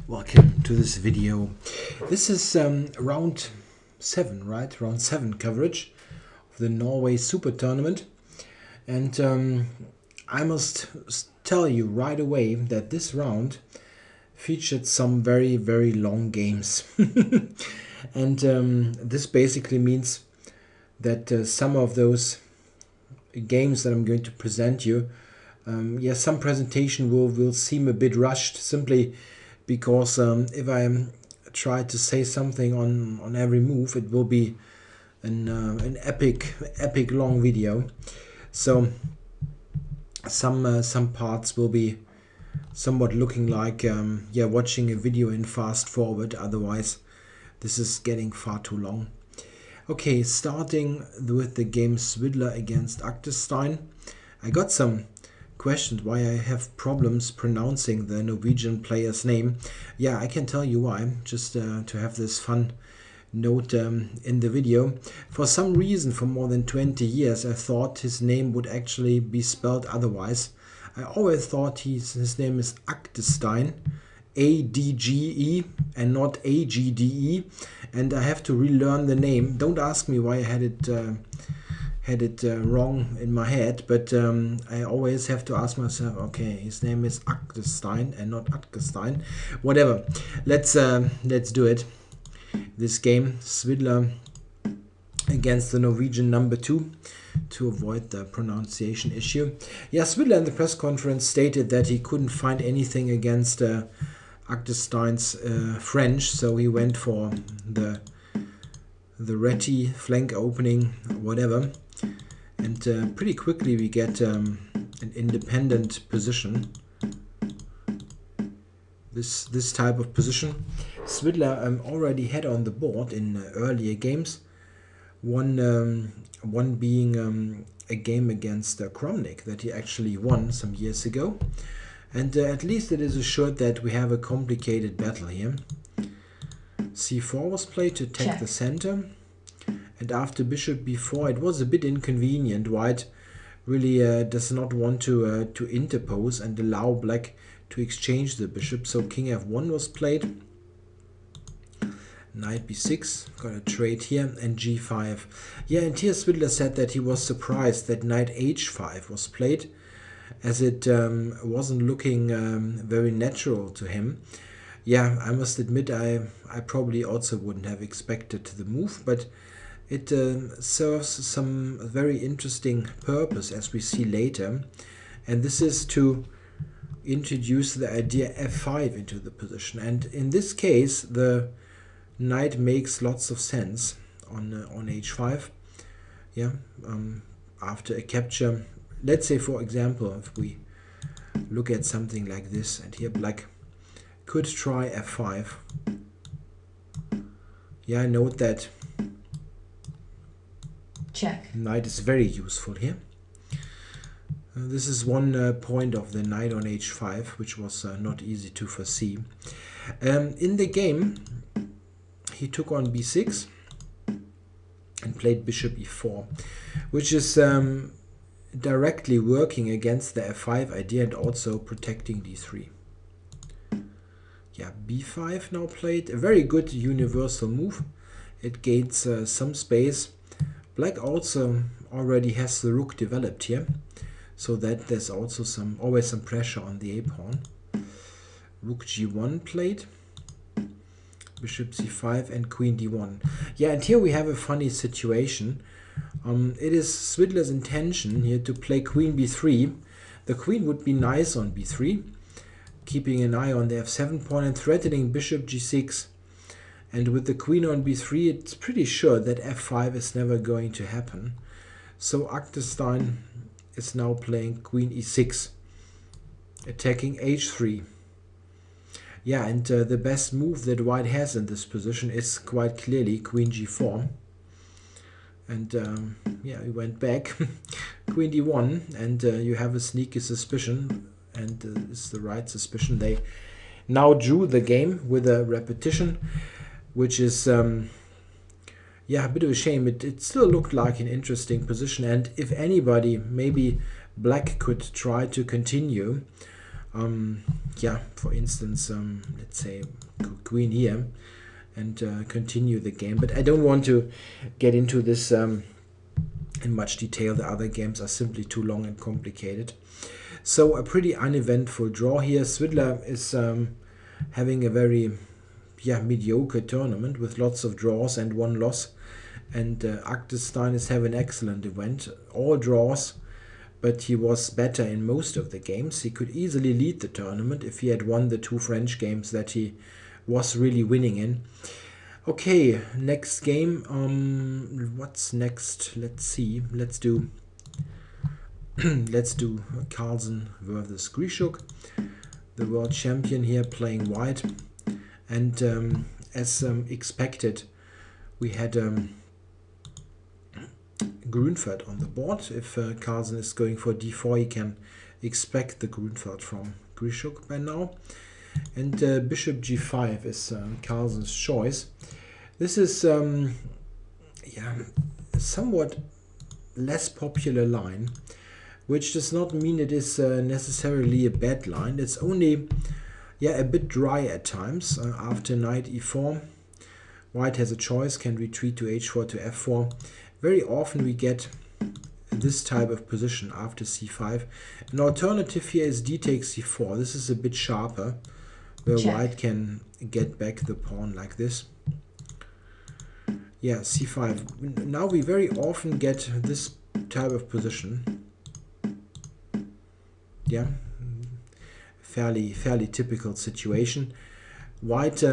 Welcome to this video. This is round 7, right? Round 7 coverage of the Norway Super Tournament. And I must tell you right away that this round featured some very, very long games. And this basically means that some of those games that I'm going to present you, some presentation will seem a bit rushed, simply because if I try to say something on every move, it will be an epic long video. So some parts will be somewhat looking like watching a video in fast forward. Otherwise, this is getting far too long. Okay, starting with the game Swidler against Aktestein. I got some questions why I have problems pronouncing the Norwegian player's name. Yeah, I can tell you why, just to have this fun note in the video. For some reason, for more than 20 years, I thought his name would actually be spelled otherwise. I always thought his name is Aktestein, A-D-G-E, and not A-G-D-E, and I have to relearn the name. Don't ask me why I had it wrong in my head, but I always have to ask myself, okay, his name is Aktestein and not Aktestein. Whatever, let's do it. This game, Swidler against the Norwegian number 2, to avoid the pronunciation issue. Yeah, Swidler in the press conference stated that he couldn't find anything against Aktestein's French, so he went for the Retty flank opening, whatever. And pretty quickly we get an independent position. This type of position, Swidler already had on the board in earlier games. One being a game against Kramnik that he actually won some years ago. And at least it is assured that we have a complicated battle here. c4 was played to attack the center. And after bishop b4, it was a bit inconvenient. White really does not want to interpose and allow black to exchange the bishop. So king f1 was played. Knight b6, got a trade here, and g5. Yeah, and here Swidler said that he was surprised that knight h5 was played, as it wasn't looking very natural to him. Yeah, I must admit I probably also wouldn't have expected the move, but it serves some very interesting purpose, as we see later. And this is to introduce the idea f5 into the position. And in this case, the knight makes lots of sense on h5. Yeah, after a capture, let's say for example, if we look at something like this, and here black could try f5. Yeah, note that check. Knight is very useful here. This is one point of the knight on h5, which was not easy to foresee. In the game, he took on b6 and played bishop e4, which is directly working against the f5 idea and also protecting d3. Yeah, b5 now played, a very good universal move. It gains some space. Black also already has the rook developed here, so that there's also always some pressure on the a-pawn. Rook g1 played, bishop c5 and queen d1. Yeah, and here we have a funny situation. It is Swidler's intention here to play queen b3. The queen would be nice on b3, keeping an eye on the f7 pawn and threatening bishop g6. And with the queen on b3, it's pretty sure that f5 is never going to happen. So Aktestein is now playing queen e6, attacking h3. Yeah, and the best move that white has in this position is quite clearly queen g4. And yeah, we went back, queen d1, and you have a sneaky suspicion, and it's the right suspicion. They now drew the game with a repetition, which is yeah, a bit of a shame. It still looked like an interesting position, and if anybody, maybe black could try to continue. Yeah, for instance, let's say queen here, and continue the game. But I don't want to get into this in much detail. The other games are simply too long and complicated. So a pretty uneventful draw here. Swidler is having a very mediocre tournament with lots of draws and one loss. And Aktestein is having an excellent event. All draws, but he was better in most of the games. He could easily lead the tournament if he had won the 2 French games that he was really winning in. Okay, next game. What's next? Let's see. Let's do Carlsen versus Grishuk, the world champion here, playing white. And as expected, we had Grünfeld on the board. If Carlsen is going for d4, he can expect the Grünfeld from Grishuk by now. And bishop g5 is Carlsen's choice. This is somewhat less popular line, which does not mean it is necessarily a bad line. It's only a bit dry at times. After knight e4, white has a choice, can retreat to h4 to f4. Very often we get this type of position after c5. An alternative here is d takes c4. This is a bit sharper, where white can get back the pawn like this. Yeah, c5. Now we very often get this type of position. Yeah, fairly typical situation. White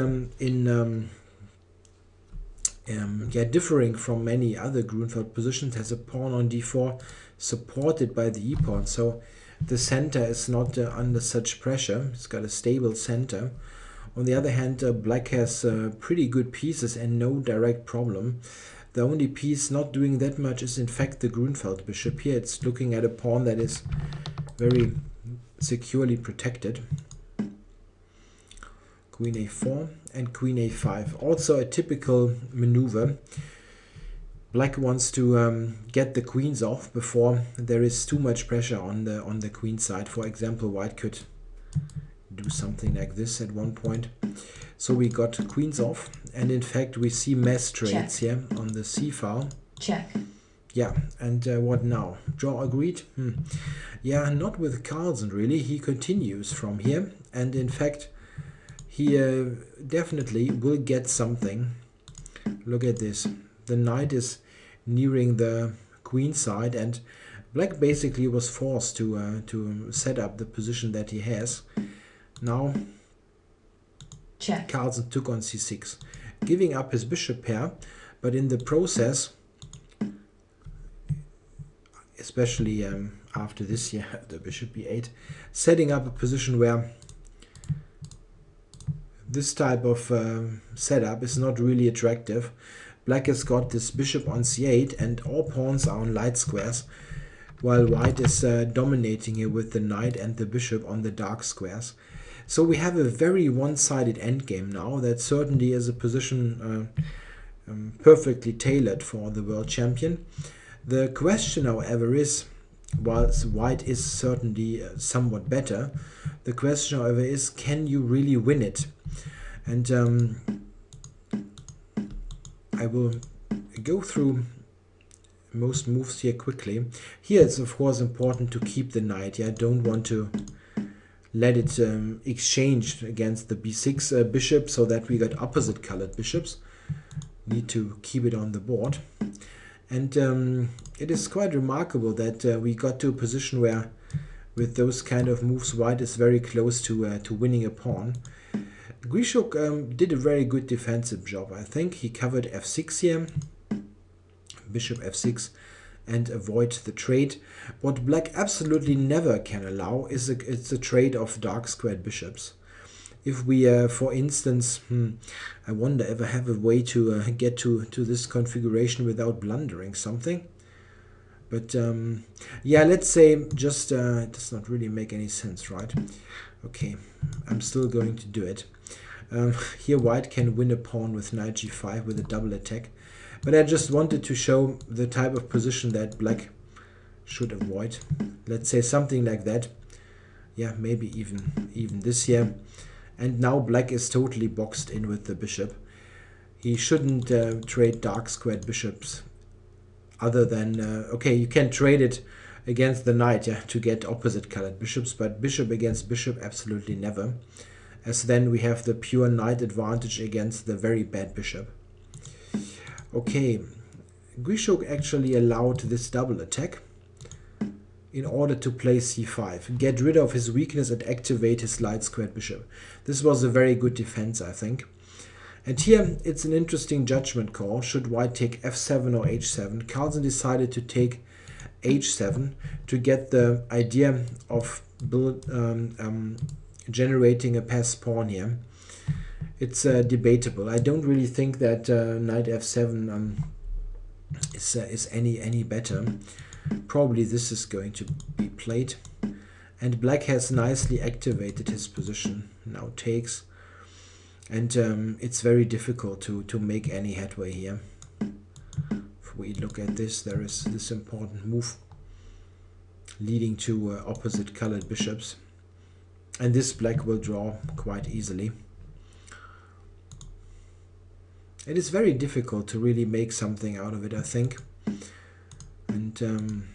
differing from many other Grünfeld positions, has a pawn on d4 supported by the e-pawn, so the center is not under such pressure. It's got a stable center. On the other hand, black has pretty good pieces and no direct problem. The only piece not doing that much is in fact the Grünfeld bishop. Here it's looking at a pawn that is very securely protected. Queen a4 and queen a5. Also a typical maneuver. Black wants to get the queens off before there is too much pressure on the queen side. For example, white could do something like this at one point. So we got queens off, and in fact we see mass trades here on the c file. Check. Yeah, and what now? Draw agreed? Yeah, not with Carlsen really. He continues from here, and in fact he definitely will get something. Look at this. The knight is nearing the queen side, and black basically was forced to set up the position that he has. Now check. Carlsen took on c6, giving up his bishop pair, but in the process, especially after this, the bishop b8, setting up a position where this type of setup is not really attractive. Black has got this bishop on c8 and all pawns are on light squares, while white is dominating here with the knight and the bishop on the dark squares. So we have a very one-sided endgame now. That certainly is a position perfectly tailored for the world champion. The question, however, is, whilst white is certainly somewhat better, the question, however, is, can you really win it? And I will go through most moves here quickly. Here it's of course important to keep the knight. I don't want to let it exchange against the b6 bishop, so that we got opposite colored bishops. Need to keep it on the board. And it is quite remarkable that we got to a position where with those kind of moves white is very close to winning a pawn. Grishuk did a very good defensive job. I think he covered f6 here, bishop f6, and avoid the trade. What black absolutely never can allow is it's a trade of dark squared bishops. If we, for instance, I wonder if I have a way to get to this configuration without blundering something. But yeah, let's say just it does not really make any sense, right? Okay, I'm still going to do it. Here white can win a pawn with knight g5 with a double attack. But I just wanted to show the type of position that black should avoid. Let's say something like that. Yeah, maybe even this here. And now black is totally boxed in with the bishop. He shouldn't trade dark squared bishops other than, okay, you can trade it against the knight, yeah, to get opposite colored bishops, but bishop against bishop, absolutely never, as then we have the pure knight advantage against the very bad bishop. Okay, Giri actually allowed this double attack in order to play c5, get rid of his weakness and activate his light squared bishop. This was a very good defense, I think. And here it's an interesting judgment call. Should white take f7 or h7? Carlsen decided to take h7 to get the idea of generating a passed pawn here. It's debatable. I don't really think that knight f7 is any better. Probably this is going to be played. And black has nicely activated his position. Now takes. And it's very difficult to make any headway here. If we look at this, there is this important move leading to opposite colored bishops. And this black will draw quite easily. It is very difficult to really make something out of it, I think. And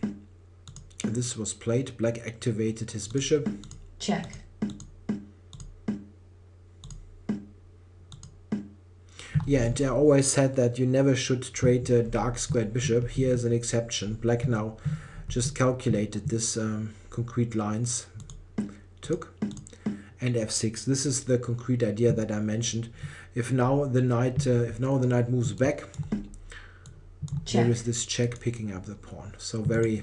this was played. Black activated his bishop. Check. Yeah, and I always said that you never should trade a dark squared bishop. Here is an exception. Black now just calculated this concrete lines. Took. And f6. This is the concrete idea that I mentioned. If now the knight moves back, check. There is this check picking up the pawn. So very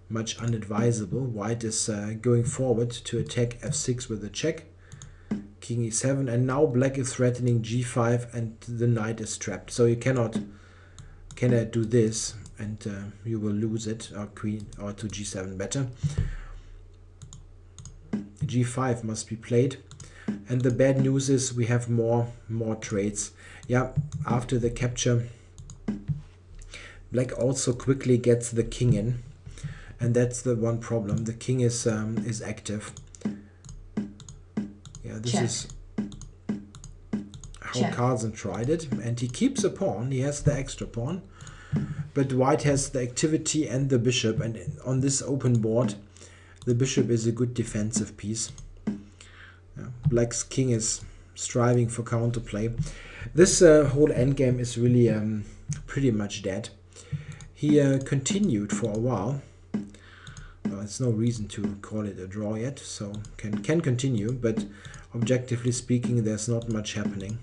much unadvisable. White is going forward to attack f6 with a check. King e7, and now black is threatening g5 and the knight is trapped. So you cannot do this, and you will lose it, or queen, or to g7 better. g5 must be played. And the bad news is we have more trades. Yeah, after the capture, black also quickly gets the king in, and that's the one problem. The king is active. Yeah, this is how Carlsen tried it, and he keeps a pawn. He has the extra pawn, but white has the activity and the bishop, and on this open board, the bishop is a good defensive piece. Yeah, black's king is striving for counterplay. This whole endgame is really pretty much dead. He continued for a while. There's no reason to call it a draw yet, so can continue, but objectively speaking, there's not much happening.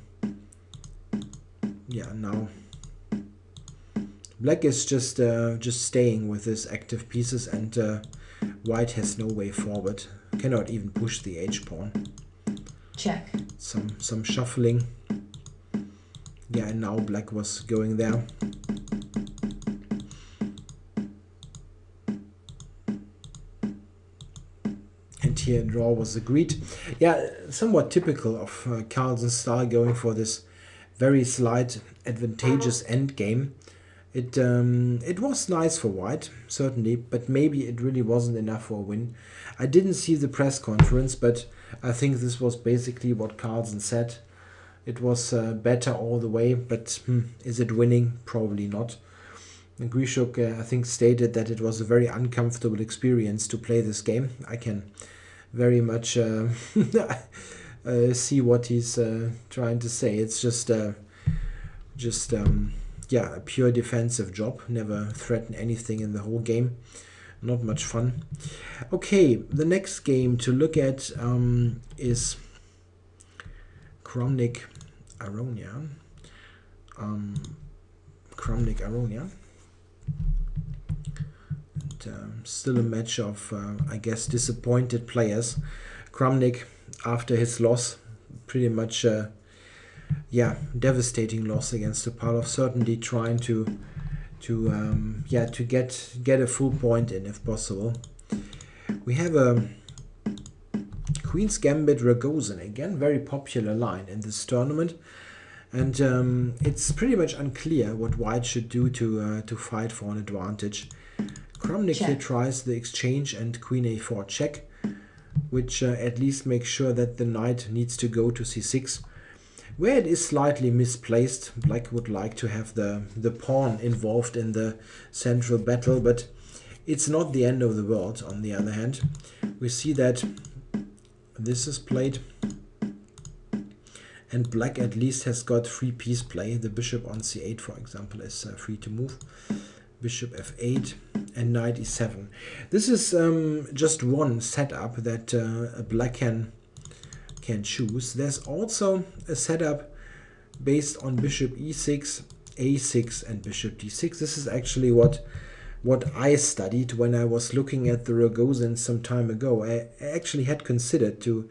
Yeah, now black is just staying with his active pieces, and white has no way forward. Cannot even push the h-pawn. Check. Some shuffling. Yeah, and now black was going there. And here a draw was agreed. Yeah, somewhat typical of Carlsen's style, going for this very slight advantageous endgame. It was nice for white, certainly, but maybe it really wasn't enough for a win. I didn't see the press conference, but I think this was basically what Carlsen said. It was better all the way, but is it winning? Probably not. And Giri, I think, stated that it was a very uncomfortable experience to play this game. I can very much see what he's trying to say. It's just yeah, a pure defensive job. Never threaten anything in the whole game. Not much fun. Okay, the next game to look at is Kramnik Aronian. Kramnik Aronian. And still a match of, I guess, disappointed players. Kramnik, after his loss, pretty much yeah, devastating loss against Topalov, certainly trying to get a full point in if possible. We have a Queen's Gambit Rogozin, again very popular line in this tournament, and it's pretty much unclear what white should do to fight for an advantage. Kramnik here tries the exchange and Queen a4 check. which at least makes sure that the knight needs to go to c6, where it is slightly misplaced. Black would like to have the pawn involved in the central battle, but it's not the end of the world. On the other hand, we see that this is played, and black at least has got free piece play. The bishop on c8, for example, is free to move. Bishop f8 and knight e7. This is just one setup that black can choose. There's also a setup based on bishop e6, a6 and bishop d6. This is actually what I studied when I was looking at the Rogozin some time ago. I actually had considered to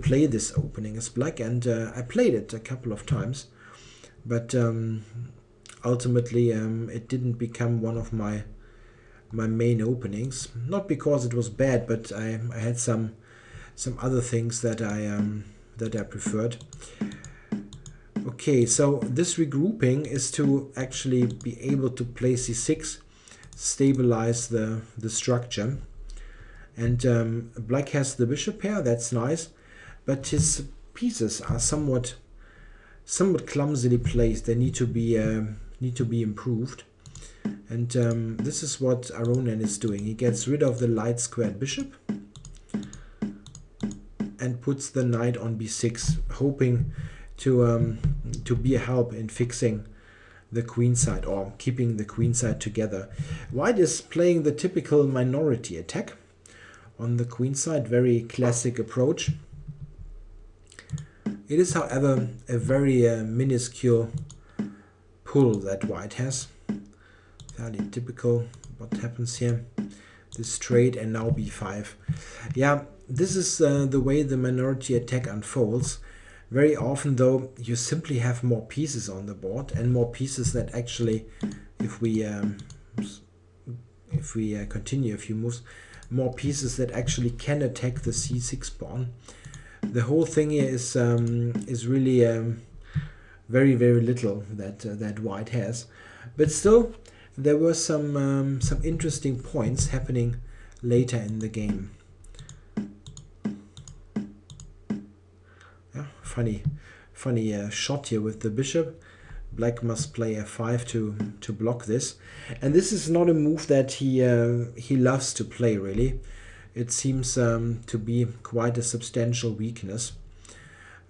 play this opening as black, and I played it a couple of times, but ultimately it didn't become one of my main openings. Not because it was bad, but I had some other things that I preferred. Okay, so this regrouping is to actually be able to play c6, stabilize the structure, and black has the bishop pair. That's nice, but his pieces are somewhat clumsily placed. They need to be improved, and this is what Aronian is doing. He gets rid of the light squared bishop and puts the knight on b6, hoping to be a help in fixing the queen side or keeping the queen side together. White is playing the typical minority attack on the queen side, very classic approach. It is, however, a very minuscule pull that white has. Fairly typical. What happens here? This trade and now b5. Yeah, this is the way the minority attack unfolds. Very often, though, you simply have more pieces on the board, and more pieces that actually, if we continue a few moves, more pieces that actually can attack the c6 pawn. The whole thing here is really very, very little that white has, but still there were some interesting points happening later in the game. Yeah, funny shot here with the bishop. Black must play f5 to block this, and this is not a move that he loves to play, really. It seems to be quite a substantial weakness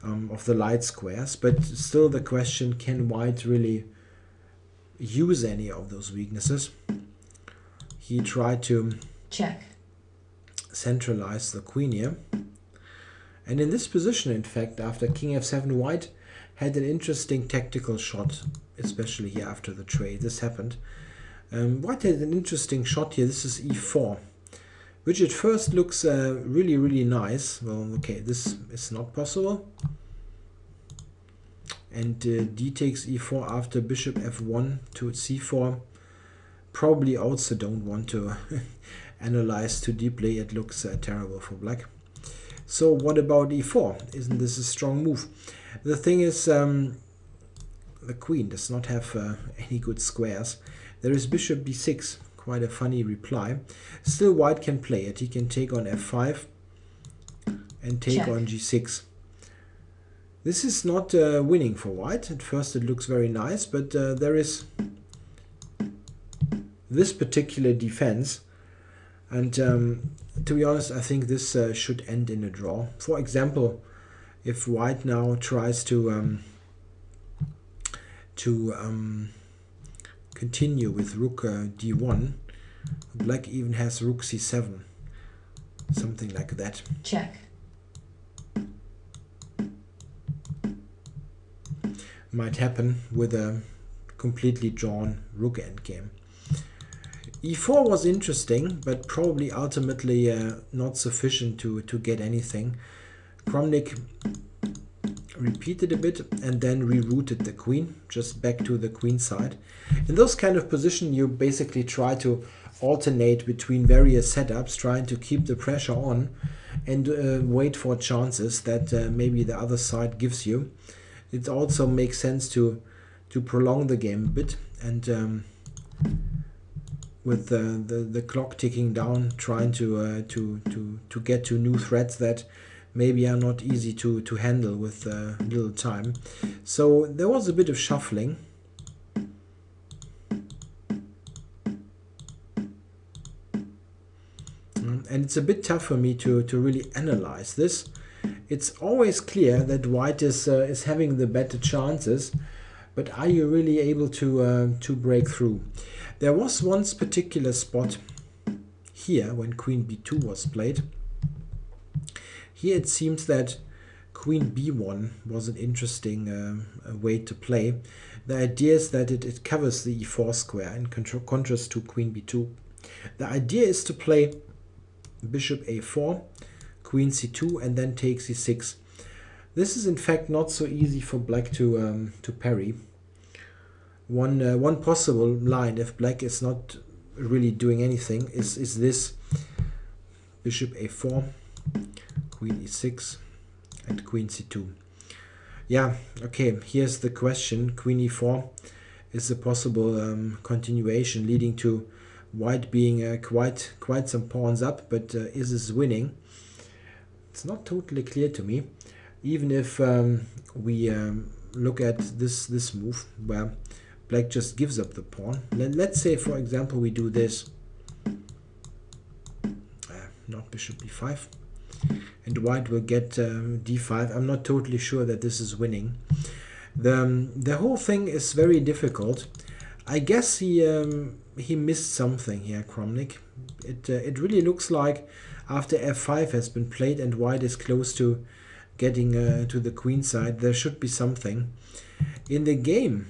of the light squares, but still the question, can white really use any of those weaknesses? He tried to check, centralize the queen here, and in this position, in fact, after king f7, white had an interesting tactical shot, especially here after the trade. This happened. White had an interesting shot here. This is e4, which at first looks really, really nice. Well, okay, this is not possible. And d takes e4 after bishop f1 to c4. Probably also don't want to analyze too deeply. It looks terrible for black. So what about e4? Isn't this a strong move? The thing is, the queen does not have any good squares. There is bishop b6. Quite a funny reply. Still, white can play it. He can take on f5 and take on g6. This is not winning for white. At first it looks very nice, but there is this particular defense, and to be honest, I think this should end in a draw. For example, if white now tries to continue with rook d1, black even has rook c7, something like that. Check. Might happen with a completely drawn rook endgame. e4 was interesting, but probably ultimately not sufficient to get anything. Kramnik repeated a bit and then rerouted the queen just back to the queen side. In those kind of position, you basically try to alternate between various setups, trying to keep the pressure on and wait for chances that maybe the other side gives you. It also makes sense to prolong the game a bit, and with the clock ticking down, trying to get to new threats that maybe are not easy to handle with little time. So there was a bit of shuffling. And it's a bit tough for me to really analyze this. It's always clear that white is having the better chances, but are you really able to break through? There was one particular spot here when queen b2 was played. Here it seems that queen b1 was an interesting way to play. The idea is that it covers the e4 square in contrast to queen b2. The idea is to play bishop a4, queen c2, and then take c6. This is in fact not so easy for black to parry. One possible line, if black is not really doing anything, is this: bishop a4, queen e6, and queen c2. Yeah, okay, here's the question. Queen e4 is a possible continuation, leading to white being quite some pawns up, but is this winning? It's not totally clear to me, even if we look at this move where black just gives up the pawn. Let's say, for example, we do this, not bishop b5, and white will get d5. I'm not totally sure that this is winning. The whole thing is very difficult. I guess he missed something here, Kramnik. It really looks like after f5 has been played and white is close to getting to the queen side, there should be something. In the game,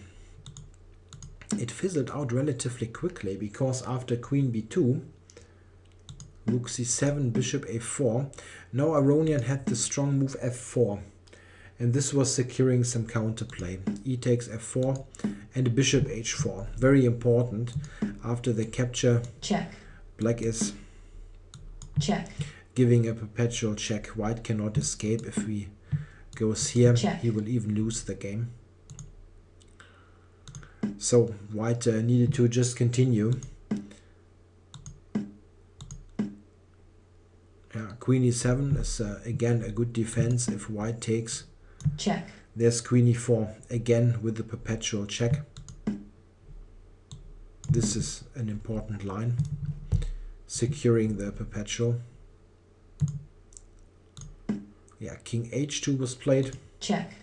it fizzled out relatively quickly, because after queen b2, rook c7, bishop a4, now Aronian had the strong move f4. And this was securing some counterplay. E takes f4 and bishop h4. Very important. After the capture, Check. black is Check. giving a perpetual check. White cannot escape. If he goes here, Check. he will even lose the game. So white needed to just continue. Queen e7 is again a good defense if white takes. Check. There's queen e4 again with the perpetual check. This is an important line, securing the perpetual. Yeah, king h2 was played. Check.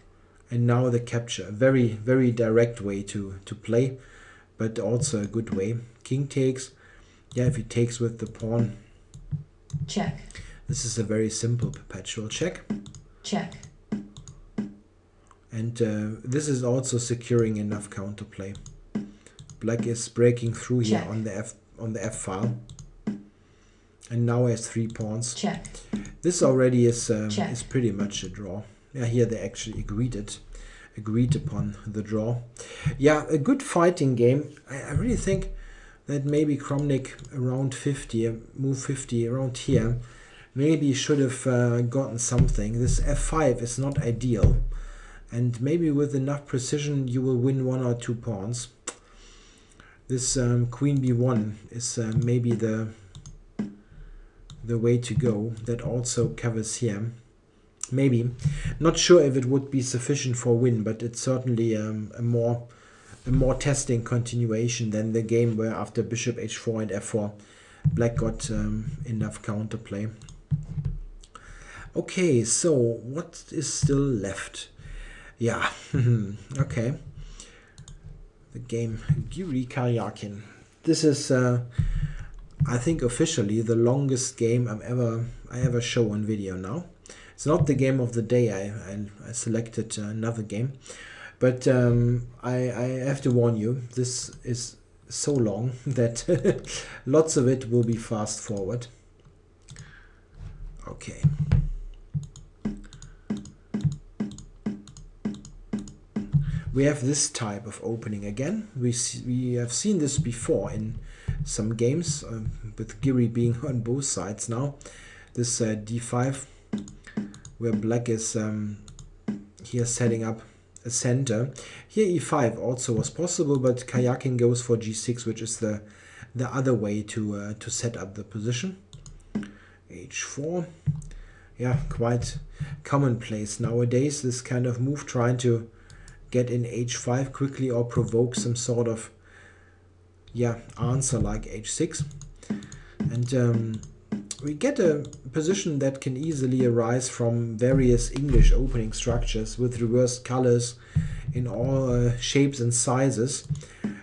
And now the capture. A very, very direct way to play, but also a good way. King takes. Yeah, if he takes with the pawn. Check. This is a very simple perpetual check. Check. And this is also securing enough counterplay. Black is breaking through here Check. on the f file, and now has 3 pawns. Check. This already is Check. pretty much a draw. Yeah, here they actually agreed upon the draw. Yeah, a good fighting game. I really think that maybe Kramnik around 50, move 50 around here, maybe should have gotten something. This f5 is not ideal. And maybe with enough precision you will win 1 or 2 pawns. This queen b1 is maybe the way to go. That also covers here. Maybe. Not sure if it would be sufficient for a win, but it's certainly a more testing continuation than the game where after bishop h4 and f4 black got enough counterplay. Okay, so what is still left? Yeah, okay. The game Giri Karjakin. This is, I think, officially the longest game I ever show on video now. It's not the game of the day. I selected another game, but I have to warn you. This is so long that lots of it will be fast forward. Okay. We have this type of opening again. We have seen this before in some games, with Giri being on both sides now. This d5, where black is here setting up a center. Here e5 also was possible, but Karjakin goes for g6, which is the the other way to set up the position. H4. Yeah, quite commonplace nowadays, this kind of move, trying to get in H5 quickly or provoke some sort of answer like H6. And we get a position that can easily arise from various English opening structures with reversed colors in all shapes and sizes.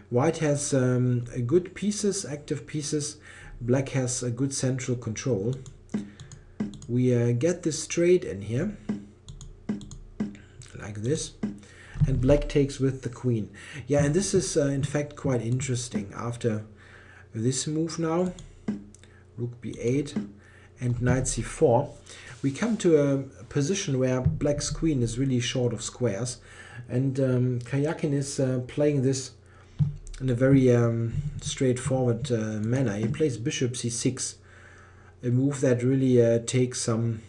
White has good pieces, active pieces. Black has a good central control. We get this straight in here, like this. And black takes with the queen. Yeah, and this is in fact quite interesting. After this move now, rook b8 and knight c4, we come to a position where black's queen is really short of squares. And Karjakin is playing this in a very straightforward manner. He plays bishop c6, a move that really takes some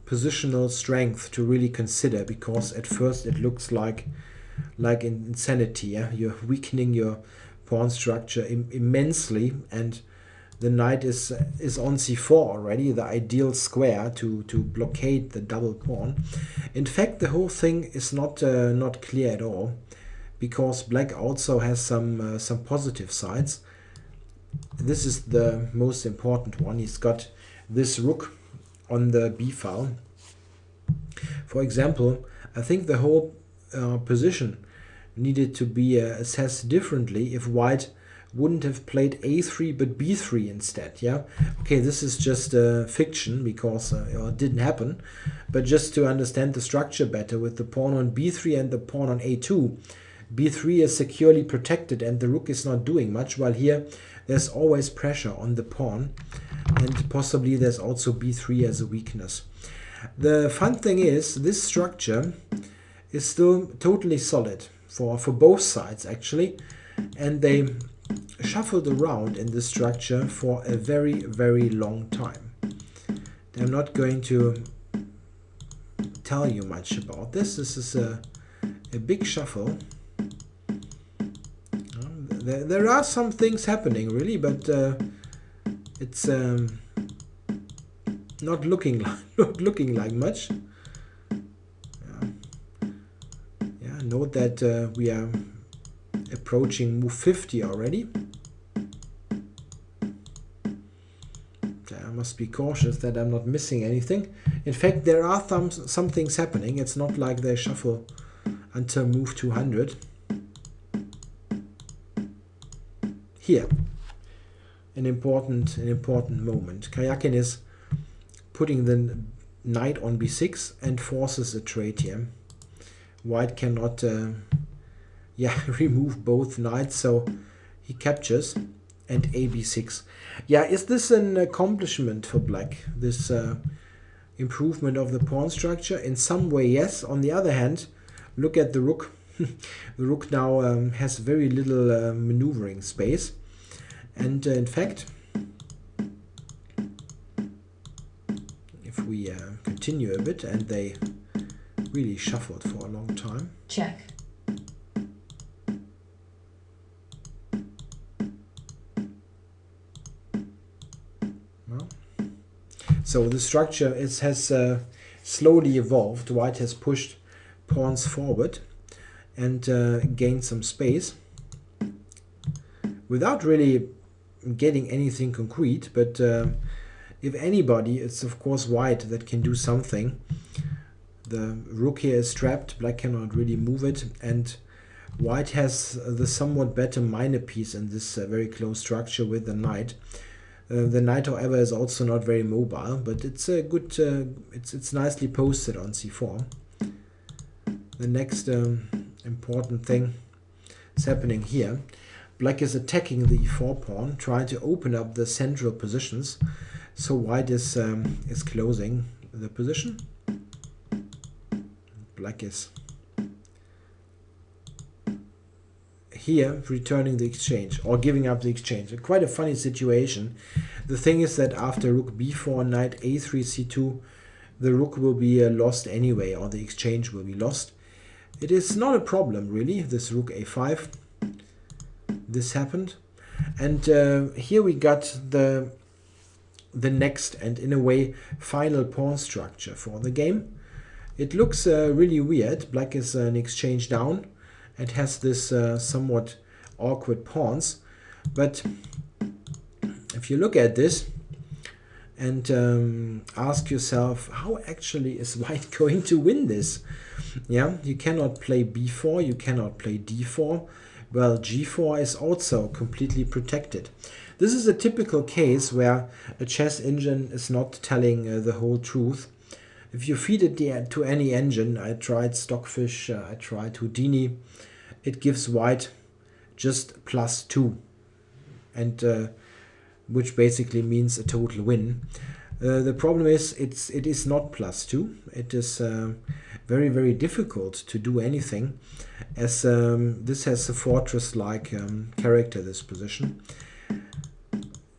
positional strength to really consider, because at first it looks like insanity. Yeah? You're weakening your pawn structure immensely, and the knight is on c4 already, the ideal square to blockade the double pawn. In fact, the whole thing is not clear at all, because black also has some positive sides. This is the most important one. He's got this rook on the b file. For example, I think the whole position needed to be assessed differently if white wouldn't have played a3 but b3 instead. Yeah, okay, this is just fiction, because it didn't happen, but just to understand the structure better, with the pawn on b3 and the pawn on a2, b3 is securely protected and the rook is not doing much, while here there's always pressure on the pawn, and possibly there's also b3 as a weakness. The fun thing is, this structure is still totally solid for both sides actually, and they shuffled around in this structure for a very, very long time. I'm not going to tell you much about this. This is a big shuffle. There are some things happening really, but it's not looking like much. Yeah, note that we are approaching move 50 already. I must be cautious that I'm not missing anything. In fact, there are some things happening. It's not like they shuffle until move 200. Here, an important moment. Karjakin is putting the knight on b6 and forces a trade here. White cannot remove both knights, so he captures, and a b6. Yeah, is this an accomplishment for black, this improvement of the pawn structure? In some way, yes. On the other hand, look at the rook. The rook now has very little maneuvering space, and in fact, if we continue a bit, and they really shuffled for a long time. Check. So the structure has slowly evolved. White has pushed pawns forward and gained some space without really getting anything concrete. But if anybody, it's of course white that can do something. The rook here is trapped. Black cannot really move it, and white has the somewhat better minor piece in this very close structure with the knight. The knight, however, is also not very mobile, but it's a good. It's nicely posted on c4. The next important thing is happening here. Black is attacking the e4 pawn, trying to open up the central positions. So white is closing the position. Black is here returning the exchange or giving up the exchange. Quite a funny situation. The thing is that after rook b4, knight a3, c2, the rook will be lost anyway, or the exchange will be lost. It is not a problem really, this rook a5. this happened. And here we got the next and in a way final pawn structure for the game. It looks really weird. Black is an exchange down. It has this somewhat awkward pawns. But if you look at this and ask yourself, how actually is white going to win this? Yeah, you cannot play b4, you cannot play d4. Well, g4 is also completely protected. This is a typical case where a chess engine is not telling the whole truth. If you feed it to any engine, I tried Stockfish, I tried Houdini, it gives white just +2, and which basically means a total win. The problem is it is not +2. It is very, very difficult to do anything, as this has a fortress-like character, this position.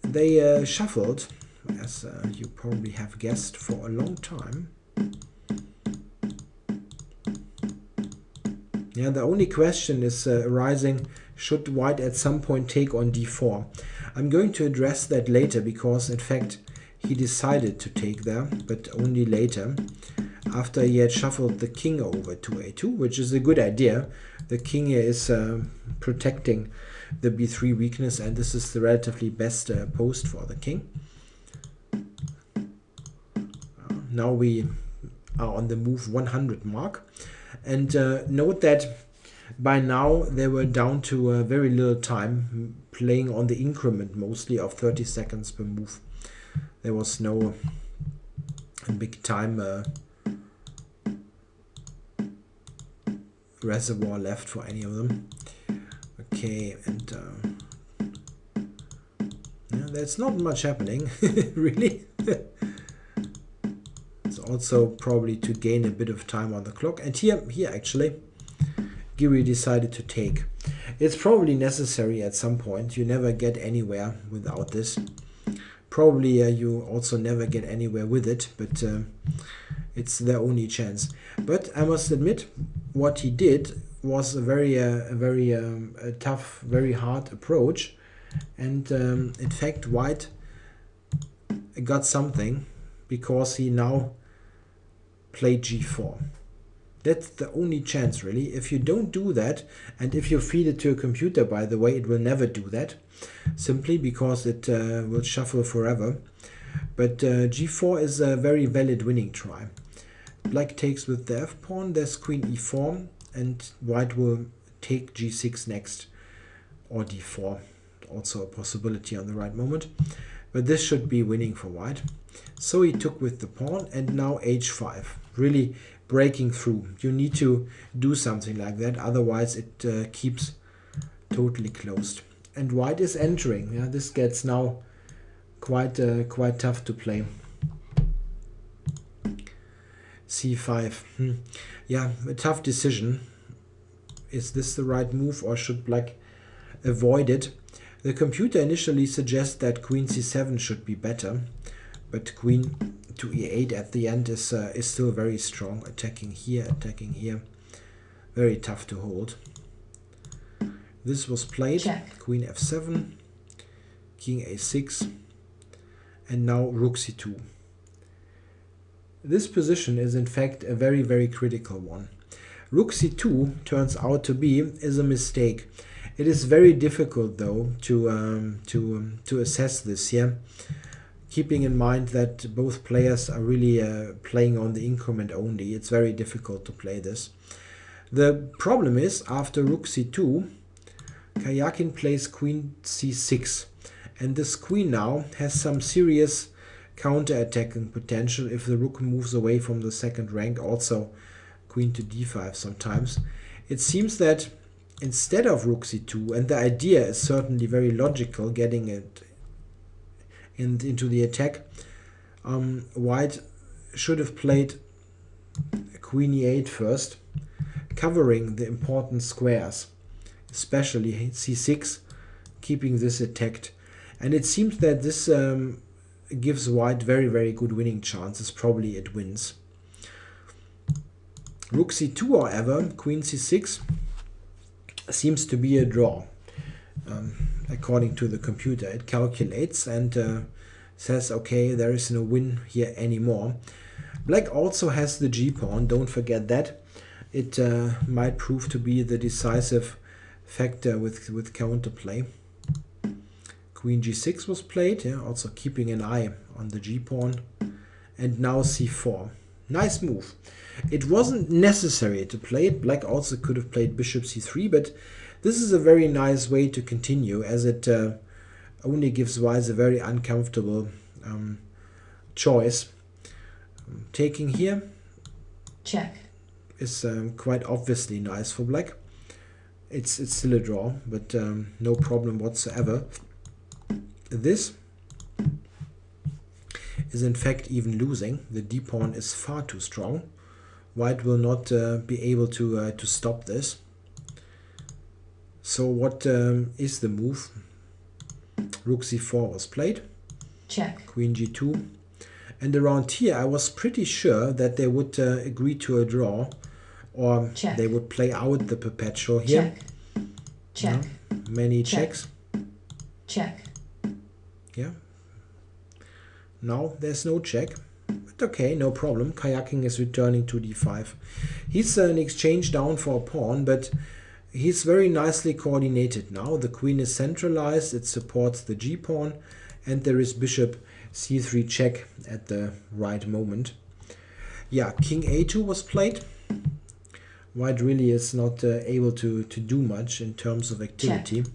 They shuffled, as you probably have guessed, for a long time. Yeah, the only question is arising, should white at some point take on d4? I'm going to address that later, because in fact he decided to take there, but only later, after he had shuffled the king over to a2, which is a good idea. The king here is protecting the b3 weakness, and this is the relatively best post for the king. Now we are on the move 100 mark, and note that by now they were down to very little time, playing on the increment mostly of 30 seconds per move. There was no big time reservoir left for any of them. Okay, and yeah, there's not much happening, really. It's also probably to gain a bit of time on the clock. And here actually, Giri decided to take. It's probably necessary at some point. You never get anywhere without this. Probably you also never get anywhere with it, but it's the only chance. But I must admit, what he did was a very tough, very hard approach, and in fact white got something, because he now played g4. That's the only chance, really. If you don't do that, and if you feed it to a computer, by the way, it will never do that, simply because it will shuffle forever. But g4 is a very valid winning try. Black takes with the f-pawn, there's queen e4, and white will take g6 next, or d4, also a possibility on the right moment. But this should be winning for white. So he took with the pawn, and now h5, really breaking through. You need to do something like that, otherwise it keeps totally closed. And white is entering. Yeah, this gets now quite tough to play. c5. Yeah, a tough decision. Is this the right move, or should black avoid it? The computer initially suggests that queen c7 should be better, but queen to e8 at the end is still very strong. Attacking here, very tough to hold. This was played. Check. Queen f7, king a6, and now rook c2. This position is in fact a very, very critical one. Rook c2 turns out to be a mistake. It is very difficult though to assess this here, keeping in mind that both players are really playing on the increment only. It's very difficult to play this. The problem is, after rook c2, Karjakin plays queen c6, and this queen now has some serious counter-attacking potential if the rook moves away from the second rank, also queen to d5 sometimes. It seems that instead of rook c2, and the idea is certainly very logical, getting it into the attack, white should have played queen e8 first, covering the important squares, especially c6, keeping this attacked. And it seems that this gives white very, very good winning chances. Probably it wins. Rook c2, however, queen c6 seems to be a draw. according to the computer. It calculates and says, okay, there is no win here anymore. Black also has the g-pawn, don't forget that. It might prove to be the decisive factor with counterplay. Queen g6 was played, yeah, also keeping an eye on the g-pawn. And now c4. Nice move. It wasn't necessary to play it. Black also could have played bishop c3, but this is a very nice way to continue, as it only gives white a very uncomfortable choice. Taking here Check. is quite obviously nice for black. It's still a draw, but no problem whatsoever. This is in fact even losing. The d-pawn is far too strong. White will not be able to stop this. So what is the move? Rook c4 was played. Check. Queen g2. And around here I was pretty sure that they would agree to a draw, or Check. they would play out the perpetual here. Check. Check. Many Check. checks. Check. Yeah. Now there's no check. But okay, no problem. Karjakin is returning to d5. He's an exchange down for a pawn, but he's very nicely coordinated now. The queen is centralized. It supports the g-pawn, and there is bishop c3 check at the right moment. Yeah, king a2 was played. White really is not able to do much in terms of activity. Check.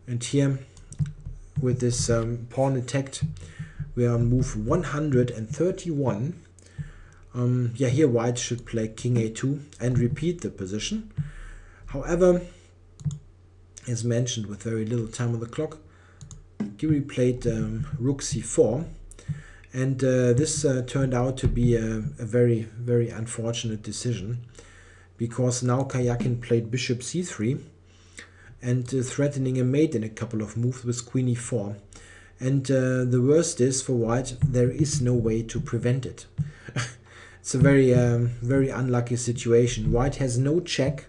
And here, with this pawn attacked, we are on move 131. Yeah, here white should play king a2 and repeat the position. However, as mentioned, with very little time on the clock, Giri played rook c4, and this turned out to be a very, very unfortunate decision, because now Karjakin played bishop c3 and threatening a mate in a couple of moves with queen e4. And the worst is, for white, there is no way to prevent it. It's a very, very unlucky situation. White has no check,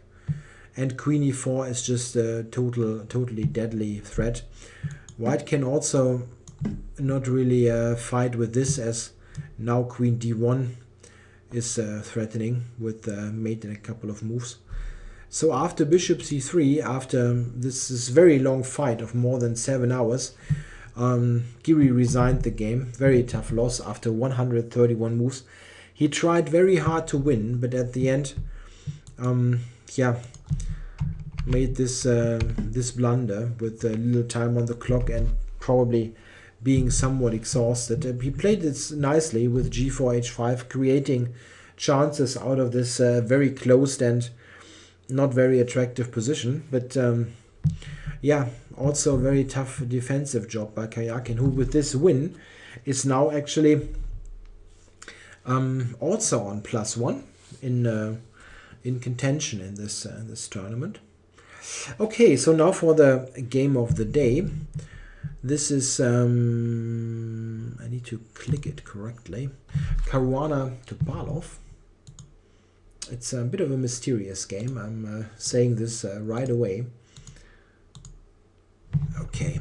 and queen e4 is just a totally deadly threat. White can also not really fight with this, as now queen d1 is threatening with mate in a couple of moves. So after bishop c3, after this very long fight of more than 7 hours, Giri resigned the game. Very tough loss after 131 moves. He tried very hard to win, but at the end, yeah, made this this blunder with a little time on the clock and probably being somewhat exhausted. He played this nicely with g4 h5, creating chances out of this very closed and not very attractive position. But yeah, also a very tough defensive job by Karjakin, who with this win is now actually also on +1 in contention in this this tournament. Okay, so now for the game of the day. This is I need to click it correctly. Caruana Topalov. It's a bit of a mysterious game. I'm saying this right away. Okay.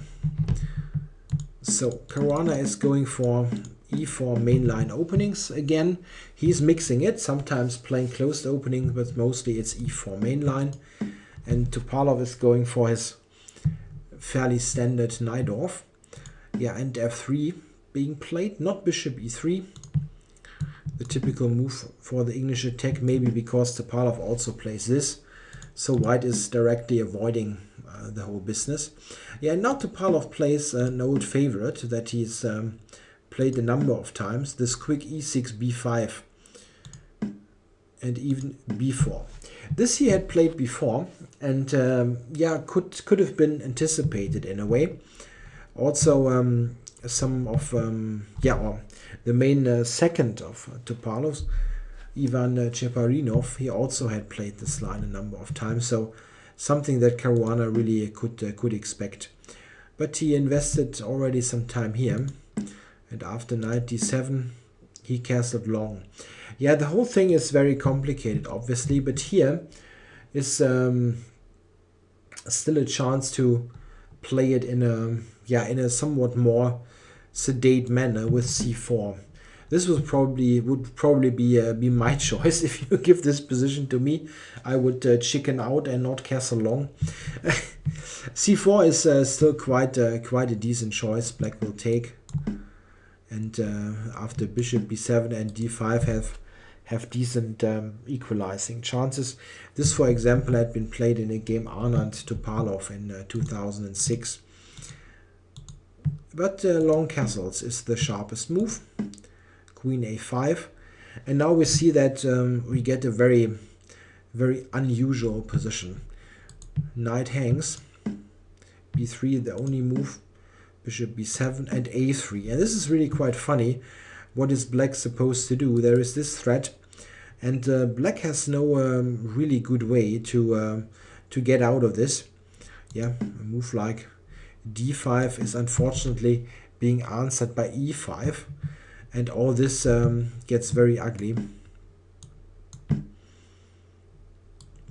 So Caruana is going for e4 mainline openings again. He's mixing it, sometimes playing closed opening, but mostly it's e4 mainline. And Topalov is going for his fairly standard Najdorf. Yeah, and f3 being played, not bishop e3. The typical move for the English attack, maybe because Topalov also plays this. So white is directly avoiding the whole business. Yeah, and now Topalov plays an old favorite that he's played a number of times. This quick e6, b5, and even b4. This he had played before, and yeah, could have been anticipated in a way. Also, some of yeah, or the main second of Topalov's, Ivan Cheparinov, he also had played this line a number of times. So something that Caruana really could expect. But he invested already some time here, and after knight d7, he castled long. Yeah, the whole thing is very complicated, obviously, but here is still a chance to play it in a somewhat more sedate manner with c4. This would probably be my choice. If you give this position to me, I would chicken out and not castle long. c4 is still quite a decent choice. Black will take, and after bishop b7 and d5 have decent equalizing chances. This, for example, had been played in a game Aronian Topalov in 2006. But long castles is the sharpest move. Queen a5, and now we see that we get a very unusual position. Knight hangs, b3 the only move, bishop b7 and a3, and this is really quite funny. What is black supposed to do? There is this threat, and black has no really good way to get out of this. Yeah, a move like d5 is unfortunately being answered by e5, and all this gets very ugly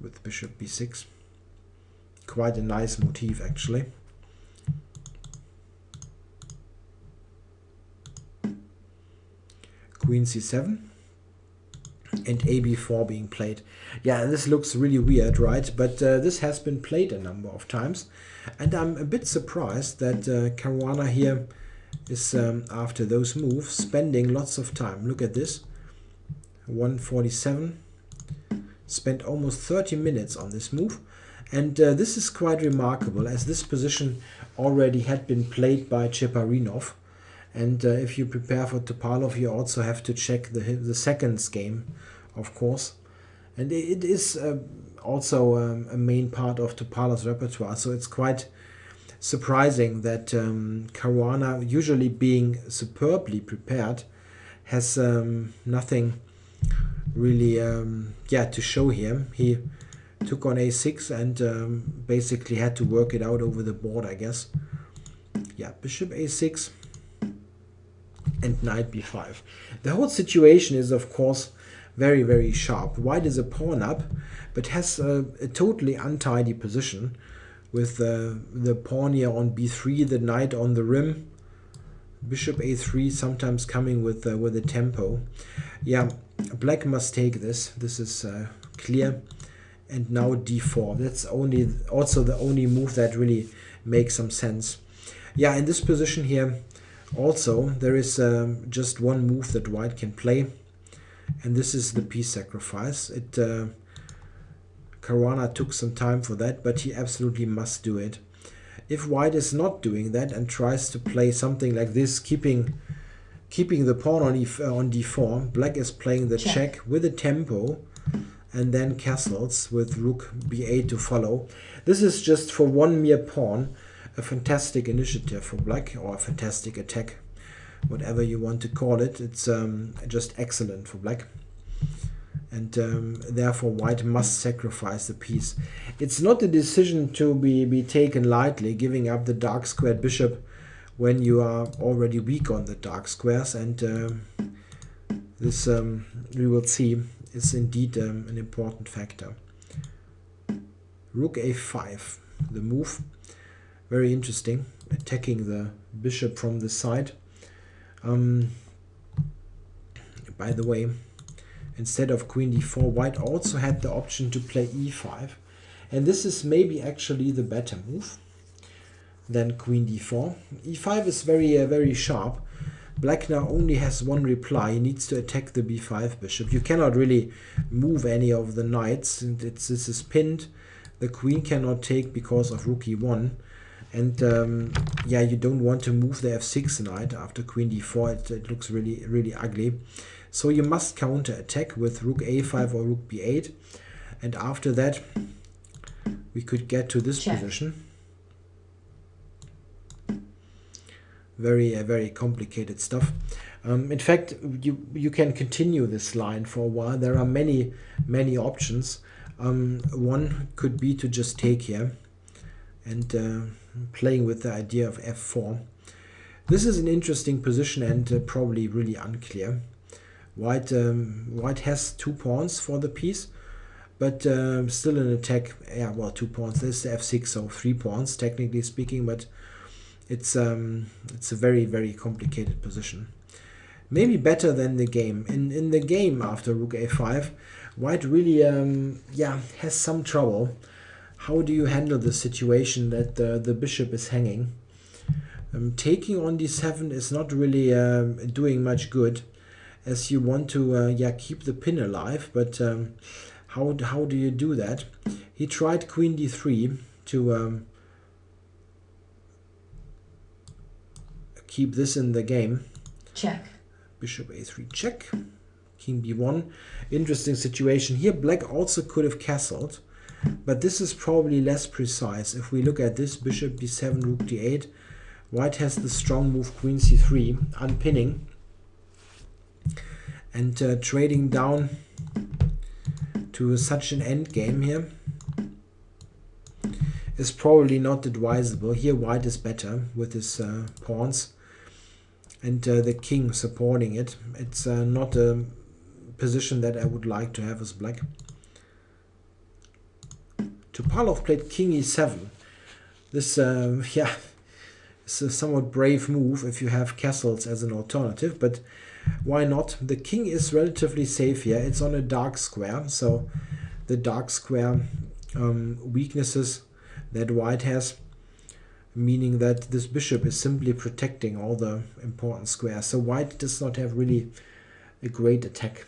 with bishop b6. Quite a nice motif, actually. Queen c7 and ab4 being played. Yeah, this looks really weird, right? But this has been played a number of times, and I'm a bit surprised that Caruana here is, after those moves, spending lots of time. Look at this. 147. Spent almost 30 minutes on this move. And this is quite remarkable, as this position already had been played by Cheparinov. And if you prepare for Topalov, you also have to check the seconds game, of course. And it is also a main part of Topalov's repertoire. So it's quite surprising that Caruana, usually being superbly prepared, has nothing really to show here. He took on a6 and basically had to work it out over the board, I guess. Yeah, bishop a6 and knight b5. The whole situation is, of course, very sharp. White is a pawn up, but has a totally untidy position, with the pawn here on b3, the knight on the rim, bishop a3, sometimes coming with a tempo. Yeah, black must take this. This is clear. And now d4. That's also the only move that really makes some sense. Yeah, in this position here, also there is just one move that white can play, and this is the piece sacrifice. Caruana took some time for that, but he absolutely must do it. If white is not doing that and tries to play something like this, keeping the pawn on d4, black is playing the check with a tempo, and then castles with rook b8 to follow. This is just for one mere pawn a fantastic initiative for black, or a fantastic attack, whatever you want to call it. It's just excellent for black. And therefore white must sacrifice the piece. It's not a decision to be taken lightly, giving up the dark squared bishop when you are already weak on the dark squares, and this we will see is indeed an important factor. Rook a5, the move, very interesting, attacking the bishop from the side. By the way, instead of queen d4, white also had the option to play e5, and this is maybe actually the better move than queen d4. e5 is very sharp. Black now only has one reply. He needs to attack the b5 bishop. You cannot really move any of the knights, and this is pinned. The queen cannot take because of rook e1, and yeah, you don't want to move the f6 knight after queen d4. It looks really ugly. So you must counter attack with rook a5 or rook b8, and after that we could get to this position. Very complicated stuff. In fact, you can continue this line for a while. There are many options. One could be to just take here and playing with the idea of f4. This is an interesting position and probably really unclear. White has two pawns for the piece, but still an attack. Yeah, well, 2 pawns. This is the f6, so 3 pawns technically speaking, but it's a very, very complicated position. Maybe better than the game. In the game after rook a5, white really yeah, has some trouble. How do you handle the situation that the bishop is hanging? Taking on d7 is not really doing much good, as you want to yeah, keep the pin alive, but how do you do that? He tried queen d3 to keep this in the game. Check. Bishop a3 check. King b1. Interesting situation here. Black also could have castled, but this is probably less precise. If we look at this, bishop b7, rook d8, white has the strong move queen c3, unpinning, and trading down to such an endgame here is probably not advisable. Here white is better with his pawns and the king supporting it. It's not a position that I would like to have as black. Topalov played king e7. This yeah, is a somewhat brave move if you have castles as an alternative, but why not? The king is relatively safe here. It's on a dark square, so the dark square weaknesses that white has, meaning that this bishop is simply protecting all the important squares. So white does not have really a great attack.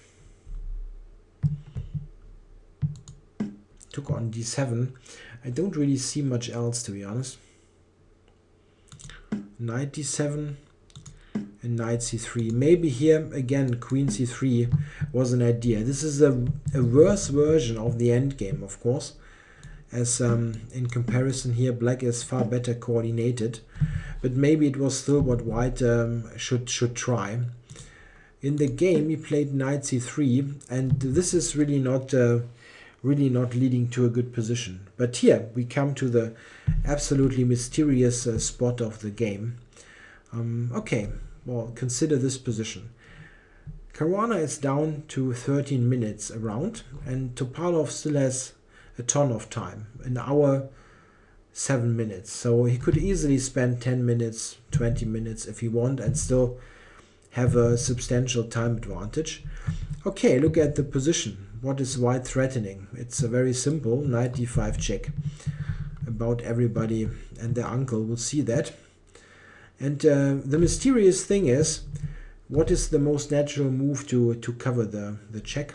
Took on d7. I don't really see much else, to be honest. Knight d7 and knight c3. Maybe here again queen c3 was an idea. This is a worse version of the endgame, of course, as in comparison here black is far better coordinated, but maybe it was still what white should try. In the game he played knight c3, and this is really not leading to a good position. But here we come to the absolutely mysterious spot of the game. Okay, well, consider this position. Caruana is down to 13 minutes around, and Topalov still has a ton of time, an hour, 7 minutes. So he could easily spend 10 minutes, 20 minutes if he want, and still have a substantial time advantage. Okay, look at the position. What is white threatening? It's a very simple knight d5 check. About everybody and their uncle will see that. And the mysterious thing is, what is the most natural move to cover the check?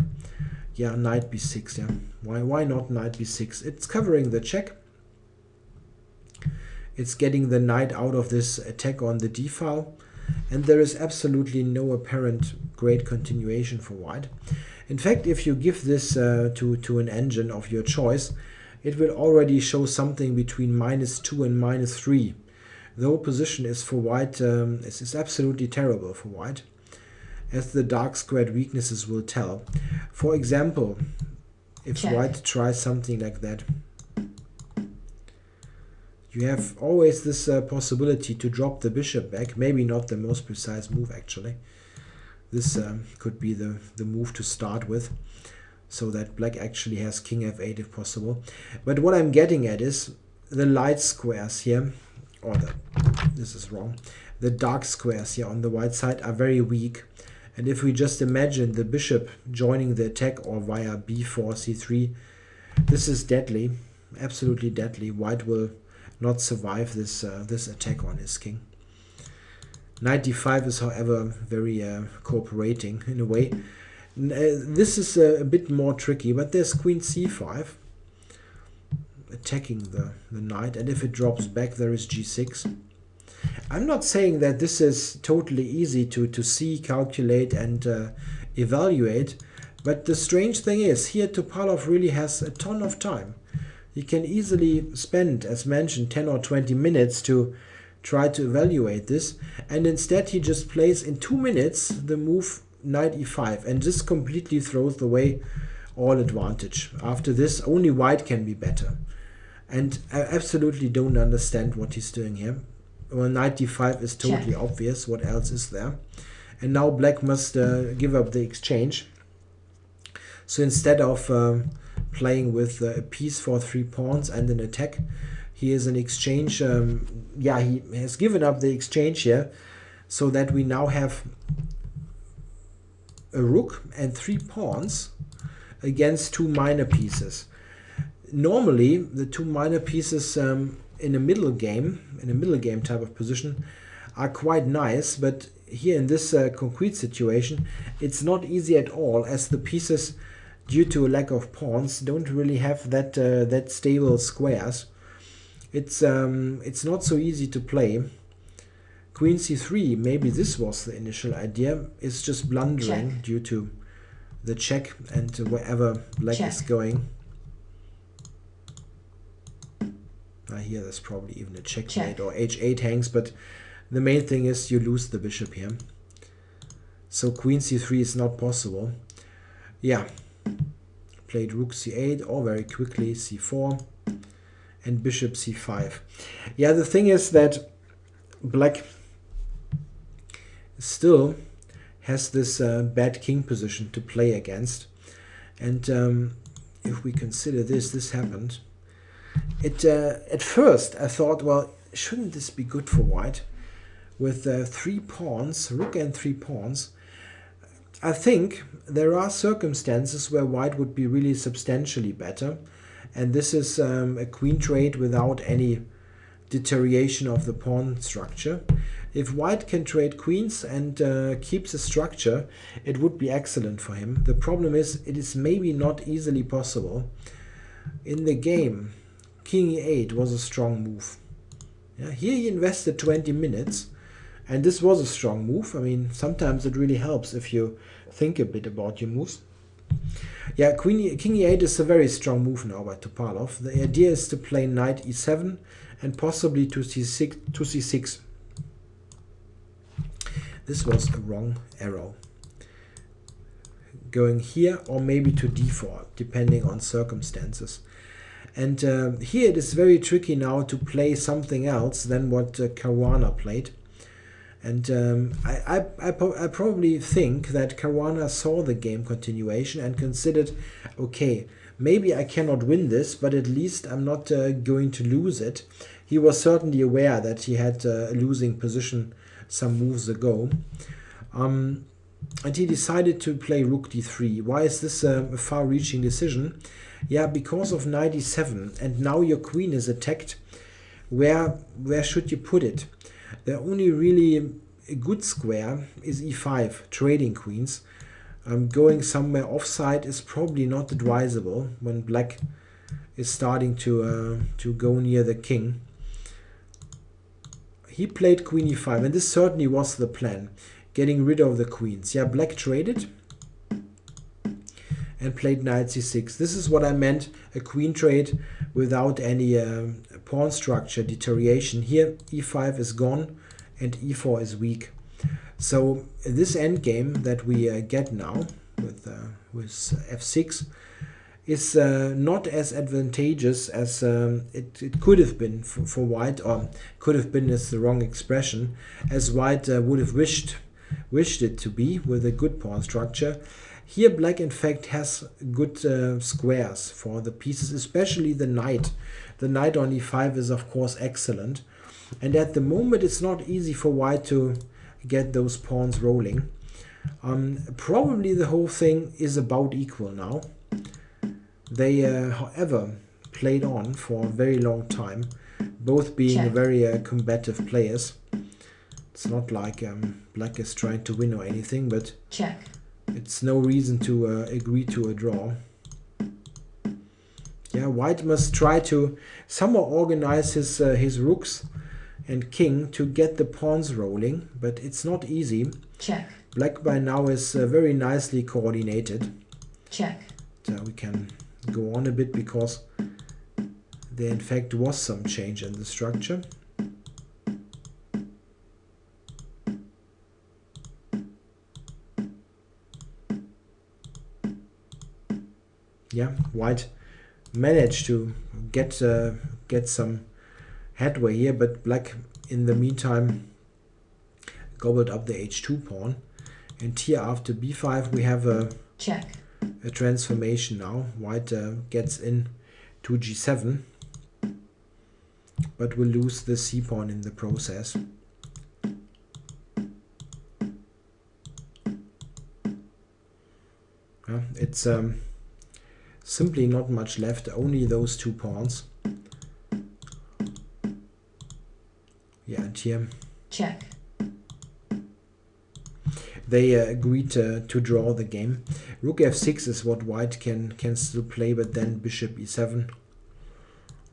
Yeah, knight b6. Yeah, why not knight b6? It's covering the check. It's getting the knight out of this attack on the d file, and there is absolutely no apparent great continuation for white. In fact, if you give this to an engine of your choice, it will already show something between -2 and -3. The whole position is for white is absolutely terrible for white, as the dark squared weaknesses will tell. For example, if Check. white tries something like that, you have always this possibility to drop the bishop back. Maybe not the most precise move actually. This could be the move to start with, so that black actually has king f8 if possible. But what I'm getting at is the light squares here, or this is wrong. The dark squares here on the white side are very weak. And if we just imagine the bishop joining the attack or via b4, c3, this is deadly, absolutely deadly. White will not survive this attack on his king. Knight d5 is, however, very cooperating in a way. This is a bit more tricky, but there's queen c5 attacking the knight, and if it drops back, there is g6. I'm not saying that this is totally easy to see, calculate, and evaluate, but the strange thing is, here Topalov really has a ton of time. He can easily spend, as mentioned, 10 or 20 minutes to try to evaluate this, and instead he just plays in 2 minutes the move knight e5, and this completely throws away all advantage. After this, only white can be better, and I absolutely don't understand what he's doing here. Well, knight d5 is totally Check. obvious. What else is there? And now black must give up the exchange. So instead of playing with a piece for 3 pawns and an attack. He is an exchange. Yeah, he has given up the exchange here, so that we now have a rook and 3 pawns against 2 minor pieces. Normally, the 2 minor pieces in a middle game type of position, are quite nice, but here in this concrete situation, it's not easy at all, as the pieces, due to a lack of pawns, don't really have that stable squares. It's not so easy to play. Queen c3, maybe this was the initial idea, is just blundering Check. due to the check and wherever black Check. is going. Here there's probably even a checkmate, or h8 hangs, but the main thing is you lose the bishop here. So queen c3 is not possible. Yeah, played rook c8, or very quickly c4, and bishop c5. Yeah, the thing is that black still has this bad king position to play against. And if we consider this happened. At first I thought, well, shouldn't this be good for white? With 3 pawns, rook and 3 pawns. I think there are circumstances where white would be really substantially better. And this is a queen trade without any deterioration of the pawn structure. If white can trade queens and keeps the structure, it would be excellent for him. The problem is, it is maybe not easily possible. In the game, king e8 was a strong move. Yeah, here he invested 20 minutes, and this was a strong move. I mean, sometimes it really helps if you think a bit about your moves. Yeah, king e8 is a very strong move now by Topalov. The idea is to play knight e7 and possibly to c6. This was a wrong arrow. Going here, or maybe to d4, depending on circumstances. And here it is very tricky now to play something else than what Caruana played. And I probably think that Caruana saw the game continuation and considered, okay, maybe I cannot win this, but at least I'm not going to lose it. He was certainly aware that he had a losing position some moves ago. And he decided to play rook d3. Why is this a far-reaching decision? Yeah, because of knight e7, and now your queen is attacked. Where should you put it? The only really a good square is e5, trading queens. Going somewhere offside is probably not advisable when black is starting to go near the king. He played queen e5, and this certainly was the plan, getting rid of the queens. Yeah, black traded and played knight c6. This is what I meant, a queen trade without any pawn structure deterioration. Here e5 is gone and e4 is weak. So this endgame that we get now with f6 is not as advantageous as it could have been for white, or could have been is the wrong expression, as white would have wished it to be with a good pawn structure. Here black in fact has good squares for the pieces, especially the knight. The knight on e5 is of course excellent, and at the moment it's not easy for white to get those pawns rolling. Probably the whole thing is about equal now. They however played on for a very long time, both being Check. very combative players. It's not like black is trying to win or anything, but Check. it's no reason to agree to a draw. Yeah, white must try to somehow organize his rooks and king to get the pawns rolling, but it's not easy. Check. Black by now is very nicely coordinated. Check. So we can go on a bit because there in fact was some change in the structure. Yeah, white managed to get some headway here, but black in the meantime gobbled up the h2 pawn. And here after b5 we have a Check. a transformation now. White gets in to g7, but will lose the c-pawn in the process. It's simply not much left, only those 2 pawns. Yeah, and here Check. they agreed to draw the game. Rook f6 is what white can still play, but then bishop e7,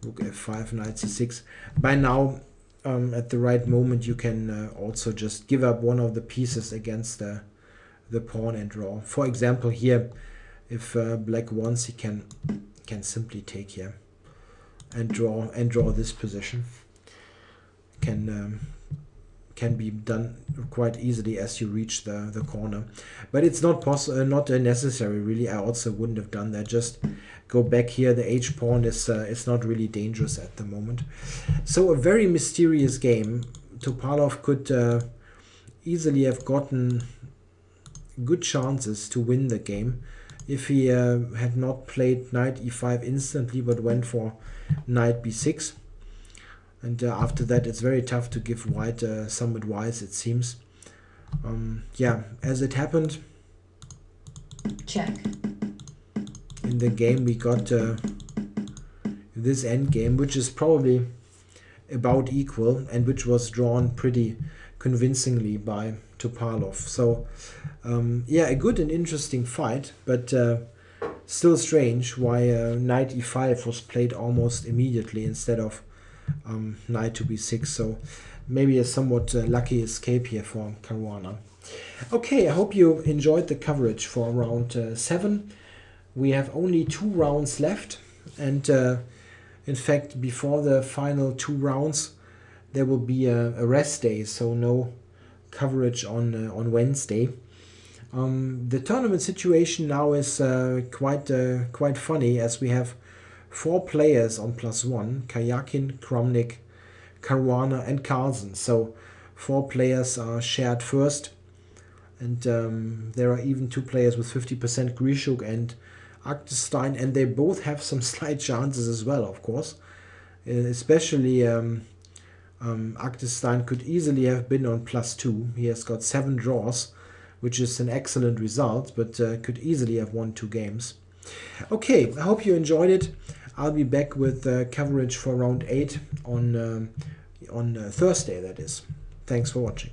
rook f5, knight c6. By now, at the right moment, you can also just give up one of the pieces against the pawn and draw. For example, here, if black wants, he can simply take here and draw this position. Can be done quite easily as you reach the corner, but it's not necessary really. I also wouldn't have done that. Just go back here. The h pawn is not really dangerous at the moment. So a very mysterious game. Topalov could easily have gotten good chances to win the game if he had not played knight e5 instantly, but went for knight b6. And after that, it's very tough to give white some advice, it seems. Yeah, as it happened, Check. in the game we got this endgame, which is probably about equal and which was drawn pretty convincingly by Topalov. So yeah, a good and interesting fight, but still strange why knight e5 was played almost immediately instead of knight to b6. So maybe a somewhat lucky escape here for Caruana. Okay, I hope you enjoyed the coverage for round 7. We have only 2 rounds left, and in fact before the final 2 rounds there will be a rest day, so no coverage on Wednesday. The tournament situation now is quite funny, as we have 4 players on +1, Karjakin, Kramnik, Caruana and Carlsen. So 4 players are shared first, and there are even 2 players with 50%, Grishuk and Aktestein, and they both have some slight chances as well, of course. Especially Aktestein could easily have been on +2. He has got 7 draws, which is an excellent result, but could easily have won 2 games. Okay, I hope you enjoyed it. I'll be back with coverage for round 8 on Thursday, that is. Thanks for watching.